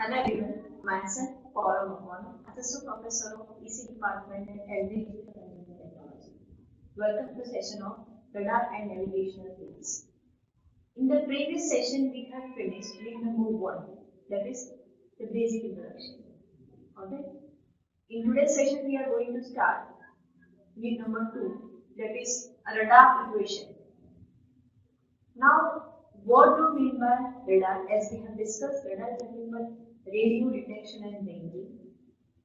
Hello everyone, myself Paula Mohan, Assistant Professor of EC Department at LV Technology. Welcome to the session of Radar and Navigational Fields. In the previous session, we have finished with number 1, that is the basic introduction. Okay? In today's session, we are going to start with number 2, that is a radar equation. Now, what do we mean by radar? As we have discussed, radar is nothing but radio detection and ranging.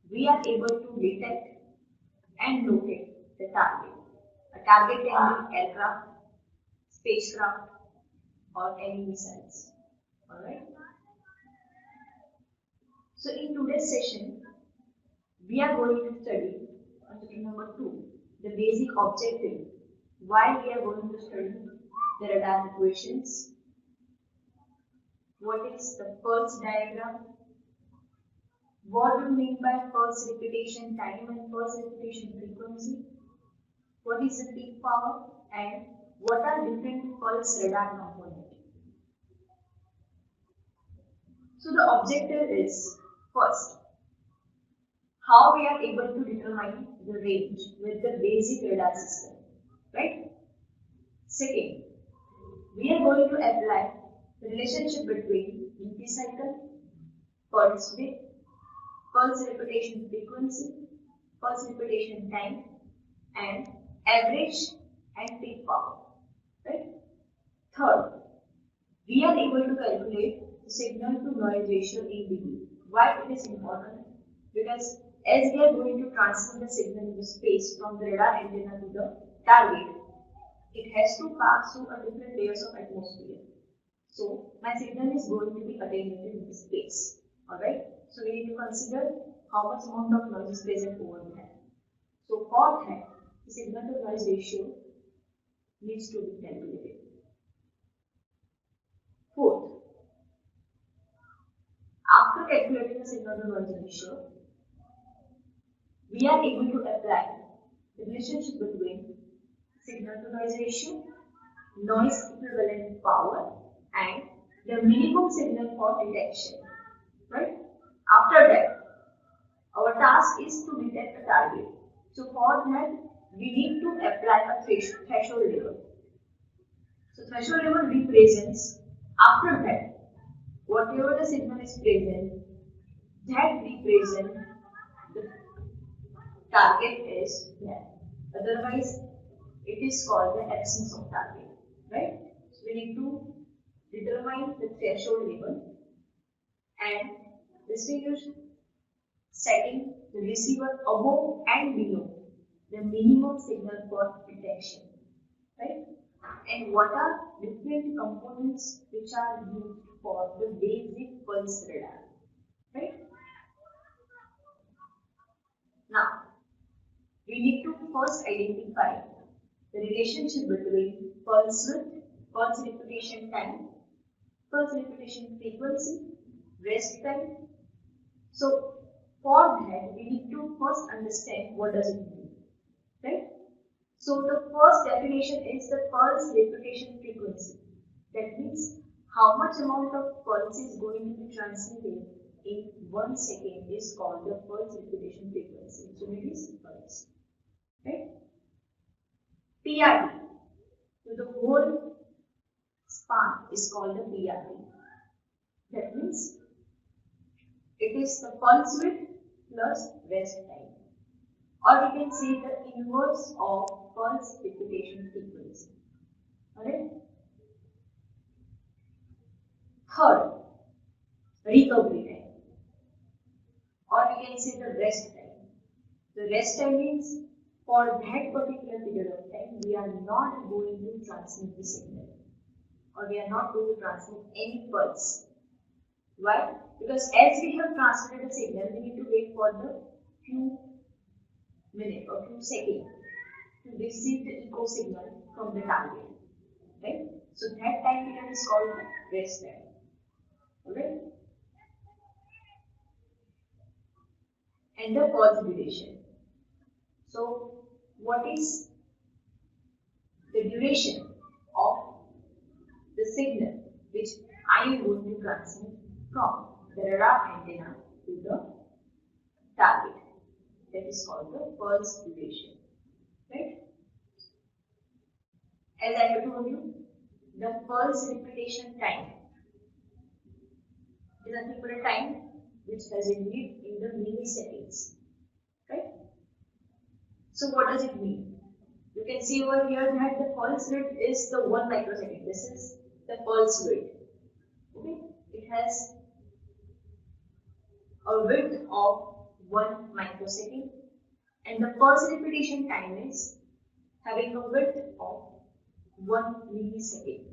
We are able to detect and locate the target. A target can be aircraft, spacecraft, or any missiles. Alright. So in today's session, we are going to study number 2, the basic objective. Why we are going to study the radar equations. What is the pulse diagram? What do you mean by pulse repetition time and pulse repetition frequency? What is the peak power and what are different pulse radar components? So the objective is, first, how we are able to determine the range with the basic radar system, right? Second, we are going to apply the relationship between duty cycle, pulse width, pulse repetition frequency, pulse repetition time, and average and peak power. Right? Third, we are able to calculate the signal to noise ratio in dB. Why it is important? Because as we are going to transfer the signal into space from the radar antenna to the target, it has to pass through a different layers of atmosphere. So my signal is going to be attenuated in this space. Alright. So we need to consider how much amount of noise is present over there. So for that, the signal to noise ratio needs to be calculated. Fourth, after calculating the signal to noise ratio, we are able to apply the relationship between signal to noise ratio, noise equivalent power, and the minimum signal for detection. Right? After that, our task is to detect a target. So for that, we need to apply a threshold level. So threshold level represents, after that, whatever the signal is present, that represents the target is there. Otherwise, it is called the absence of target. Right? So we need to determine the threshold level and distribution setting the receiver above and below the minimum signal for detection, right? And what are different components which are used for the basic pulse radar, right? Now, we need to first identify the relationship between pulse width, pulse repetition time, pulse repetition frequency, rest time. So for that, we need to first understand what does it mean, right? So the first definition is the pulse repetition frequency. That means how much amount of pulse is going to be transmitted in 1 second is called the pulse repetition frequency. So it is pulse, right? PRT. So the whole span is called the PRT. That means it is the pulse width plus rest time, or we can say the inverse of pulse repetition frequency. Alright. Third, recovery time, or we can say the rest time. The rest time means for that particular period of time, we are not going to transmit the signal, or we are not going to transmit any pulse. Why? Because as we have transmitted the signal, we need to wait for the few minutes or few seconds to receive the echo signal from the target. Right? So that time period is called the rest time. Alright? And the pulse duration. So what is the duration of the signal which I am going to transmit from the radar antenna to the target. That is called the pulse duration. Right? As I have told you, the pulse repetition time is nothing but a time which has been lived in the milliseconds. Right? So what does it mean? You can see over here that the pulse rate is the 1 microsecond. This is the pulse rate. Okay? It has a width of 1 microsecond, and the pulse repetition time is having a width of 1 millisecond.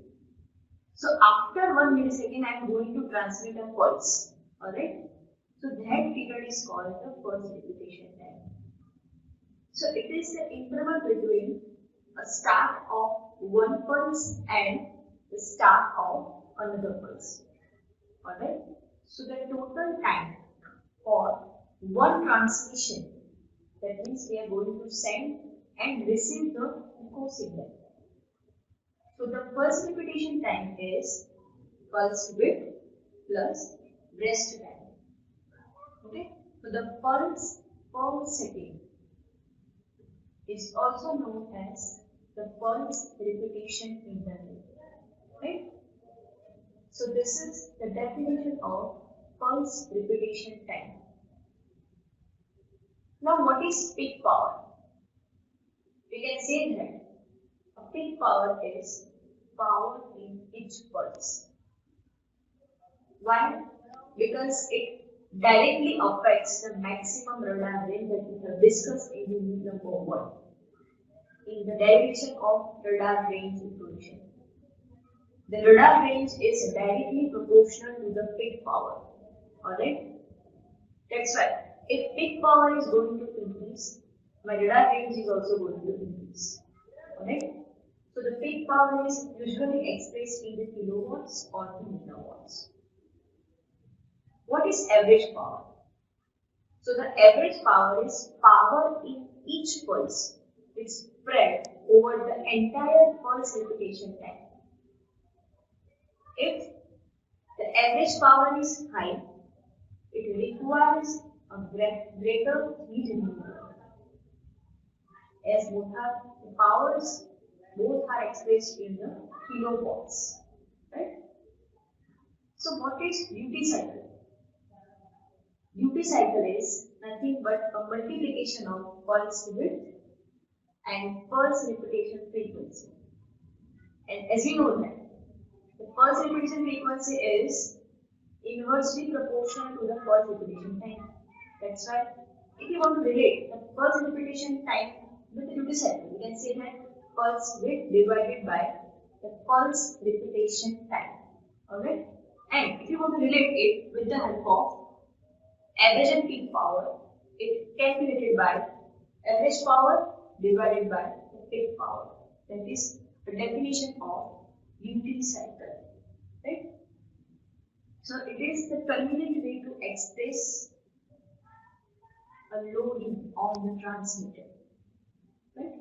So after 1 millisecond, I am going to transmit a pulse. Alright? So that period is called the pulse repetition time. So it is the interval between a start of one pulse and the start of another pulse. Alright? So the total time for one transmission, that means we are going to send and receive the echo signal. So the pulse repetition time is pulse width plus rest time. Okay? So the pulse per second is also known as the pulse repetition interval. Right? So this is the definition of pulse repetition time. Now what is peak power? We can say that a peak power is power in each pulse. Why? Because it directly affects the maximum radar range that we have discussed in unit number 1 in the derivation of radar range information. The radar range is directly proportional to the peak power. Alright? That's why if peak power is going to increase, my radar range is also going to increase. Alright? So the peak power is usually expressed in the kilowatts or the megawatts. What is average power? So the average power is power in each pulse which spread over the entire pulse repetition time. If the average power is high, it requires a greater heat removal. As both are the powers, both are expressed in the kilowatts. Right? So what is duty cycle? Duty cycle is nothing but a multiplication of pulse width and pulse repetition frequency. And as you know that the pulse repetition frequency is inversely proportional to the pulse repetition time. That's why if you want to relate the pulse repetition time with the duty cycle, you can say that pulse width divided by the pulse repetition time. Alright? And if you want to relate it with the help of average and peak power, it can be related by average power divided by the peak power. That is the definition of duty cycle. Right? So it is the convenient way to express a loading on the transmitter. Right?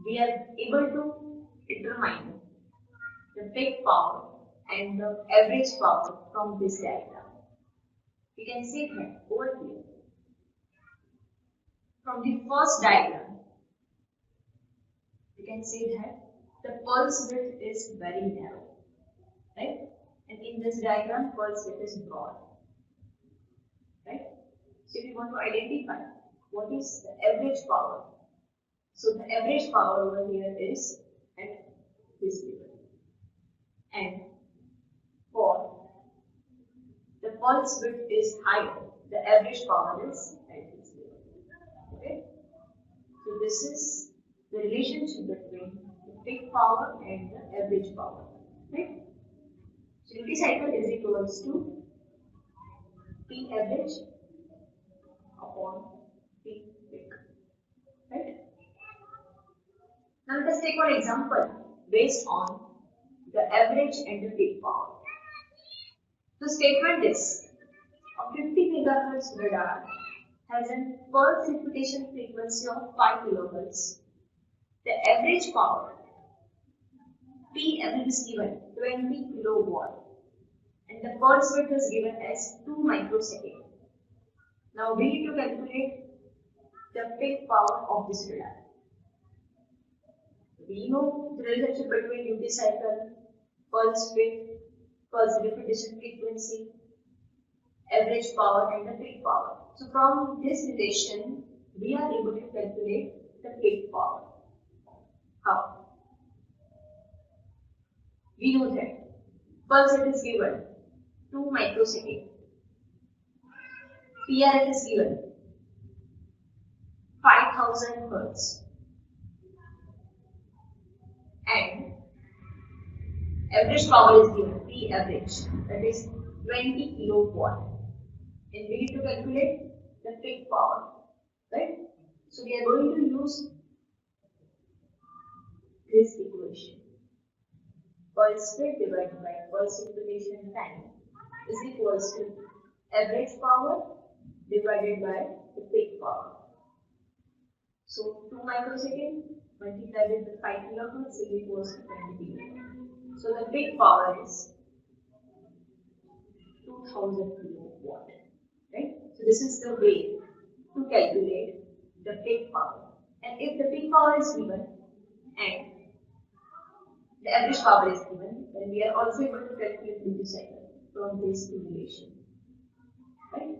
We are able to determine the peak power and the average power from this diagram. You can see that over here. From the first diagram, you can see that the pulse width is very narrow, right? And in this diagram, pulse width is broad, right? So if you want to identify what is the average power, so the average power over here is at this level, and for the pulse width is higher, the average power is at this level. Okay? So this is the relationship between the peak power and the average power. Right? So duty cycle is equals to P average upon P peak. Right? Now let us take one example based on the average and the peak power. The statement is a 50 MHz radar has a pulse repetition frequency of 5 kHz. The average power P average is given 20 kilowatt and the pulse width is given as 2 microseconds. Now we need to calculate the peak power of this radar. We know the relationship between duty cycle, pulse width, pulse repetition frequency, average power and the peak power. So from this relation, we are able to calculate the peak power. How? We know that pulse rate is given 2 microseconds. PR rate is given 5000 Hertz. And average power is given, P average, that is 20 kilowatt. And we need to calculate the peak power, right? So we are going to use this equation. Pulse rate divided by pulse repetition time is equals to average power divided by the peak power. So 2 microseconds multiplied with the 5 kilohertz is equals to 20 kilowatt. So the peak power is 2000 kilowatt. Right? So this is the way to calculate the peak power. And if the peak power is given and the average power is given, then we are also able to calculate duty cycle from this relation. Right?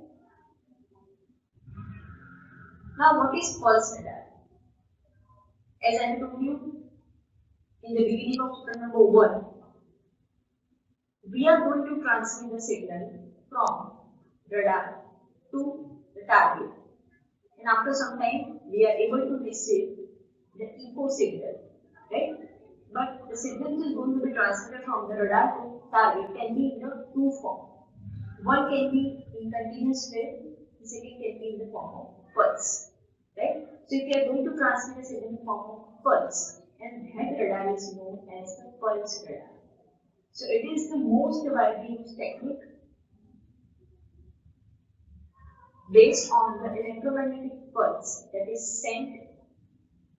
Now what is pulse radar? As I told you in the beginning of chapter number 1, we are going to transmit the signal from radar to the target, and after some time we are able to receive the echo signal, right? But the signal which is going to be transmitted from the radar to target can be in the two forms. One can be in continuous wave, the second can be in the form of pulse, right? So if you are going to transmit a signal in the form of pulse, and that radar is known as the pulse radar. So it is the most widely used technique based on the electromagnetic pulse that is sent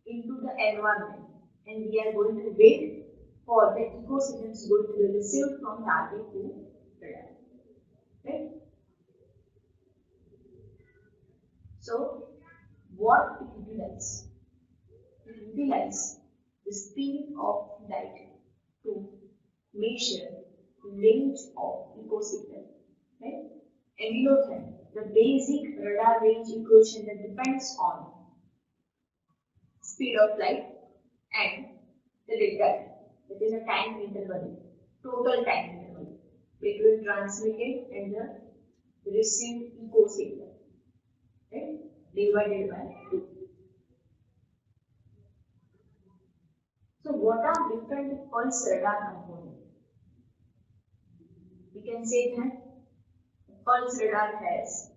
into the environment, and we are going to wait for the echo signals going to be received from target to radar. Right? So what it utilizes? It utilizes the speed of light to measure range of echo signal. Right? And we know that the basic radar range equation that depends on speed of light and the delta, that is a time interval, total time interval between transmitted and the received echo signal, right? Divided by 2. So what are different pulse radar components? We can say that pulse radar has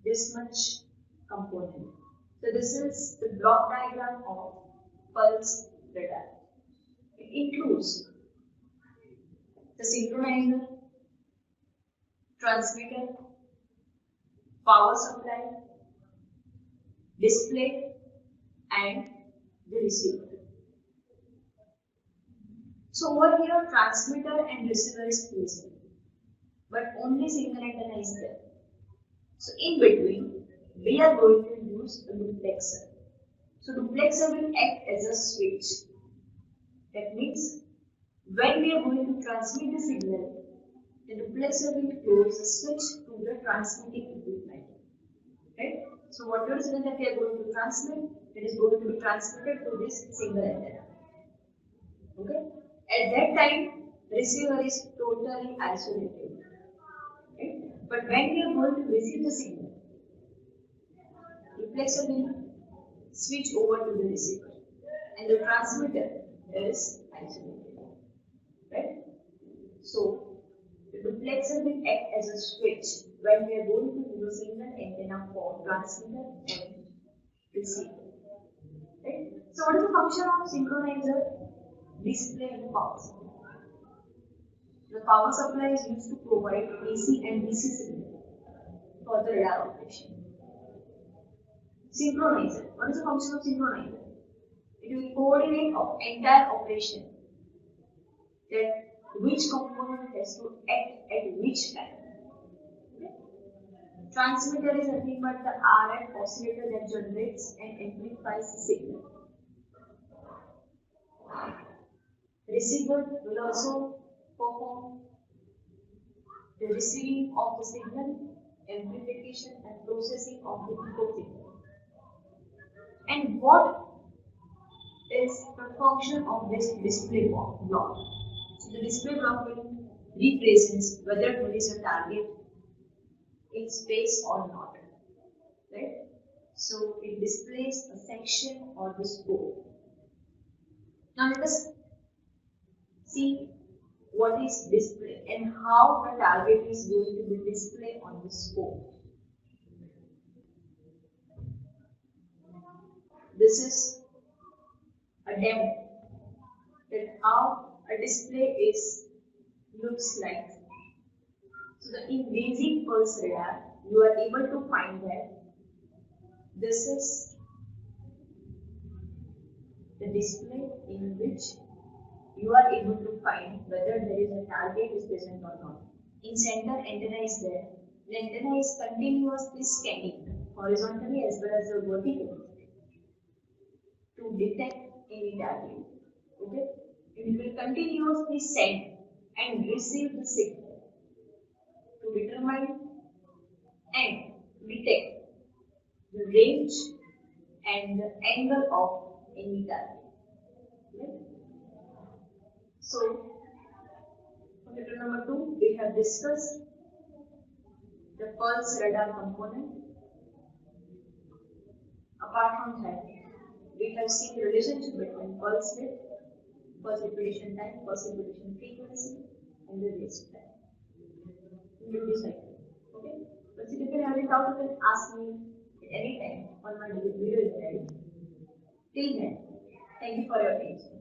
this much component. So this is the block diagram of pulse radar. It includes the synchronizer, transmitter, power supply, display, and the receiver. So over here, transmitter and receiver is present, but only single antenna is there. So in between, we are going to use a duplexer. So duplexer will act as a switch. That means when we are going to transmit the signal, the duplexer will close the switch to the transmitting equipment. Right? So whatever signal that we are going to transmit, it is going to be transmitted to this single antenna. Okay? At that time, receiver is totally isolated. Right? But when we are going to receive the signal, duplexer will switch over to the receiver, and the transmitter is isolated. Right? So the duplexer will act as a switch when we are going to use a single antenna for transmitter and receiver. Right? So what is the function of synchronizer, display, and power supply? The power supply is used to provide AC and DC signal for the radar operation. Synchronizer. What is the function of synchronizer? It It will coordinate of entire operation, that which component has to act at which time. Okay? Transmitter is nothing but the RF oscillator that generates and amplifies the signal. Receiver will also perform the receiving of the signal, amplification and processing of the encoding. And what is the function of this display block? So the display block will represents whether there is a target in space or not, right? So it displays a section or the scope. Now let us see what is display and how the target is going to be displayed on the scope. This is a demo that how a display looks like. So in basic pulse radar, you are able to find that this is the display in which you are able to find whether there is a target is present or not. In center, antenna is there. The antenna is continuously scanning horizontally as well as vertically to detect any target. Okay? It will continuously send and receive the signal to determine and detect the range and the angle of any target. Okay? So, chapter number 2, we have discussed the pulse radar component. Apart from that, we have seen the relationship between pulse rate, pulse repetition time, pulse repetition frequency, and the rest time in duty cycle. Okay? But if you have any doubt, you can ask me at any time on my video guide. Till then, thank you for your attention.